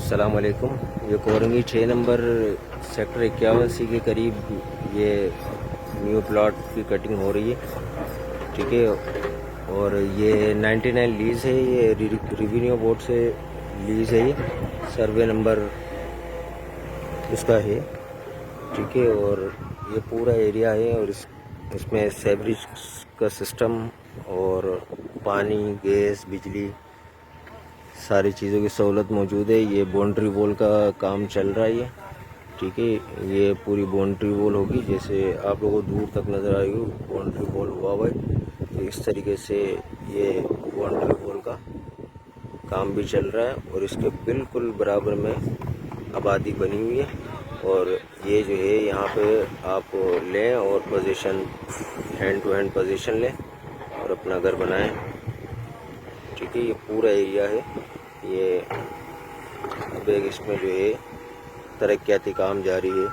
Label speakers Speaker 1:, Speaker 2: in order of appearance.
Speaker 1: अस्सलाम वालेकुम। ये कोरंगी 6 नंबर सेक्टर 51C के करीब ये न्यू प्लॉट की कटिंग हो रही है, ठीक है। और ये 99 लीज़ है, ये रिवेन्यू बोर्ड से लीज़ है, ये सर्वे नंबर इसका है, ठीक है। और ये पूरा एरिया है और इसमें सेवरेज का सिस्टम और पानी, गैस, बिजली, सारी चीज़ों की सहूलत मौजूद है। ये बाउंड्री वॉल का काम चल रहा है, ये ठीक है। ये पूरी बाउंड्री वॉल होगी, जैसे आप लोगों को दूर तक नज़र आएगी बाउंड्री वॉल हुआ हुआ है, तो इस तरीके से ये बाउंड्री वॉल का काम भी चल रहा है। और इसके बिल्कुल बराबर में आबादी बनी हुई है। और ये जो है यहाँ पे आप लें और position, hand to hand position लें और अपना घर बनाएं, ठीक है। ये पूरा एरिया है, ये अब एक इसमें जो है तरक्याती काम जारी है।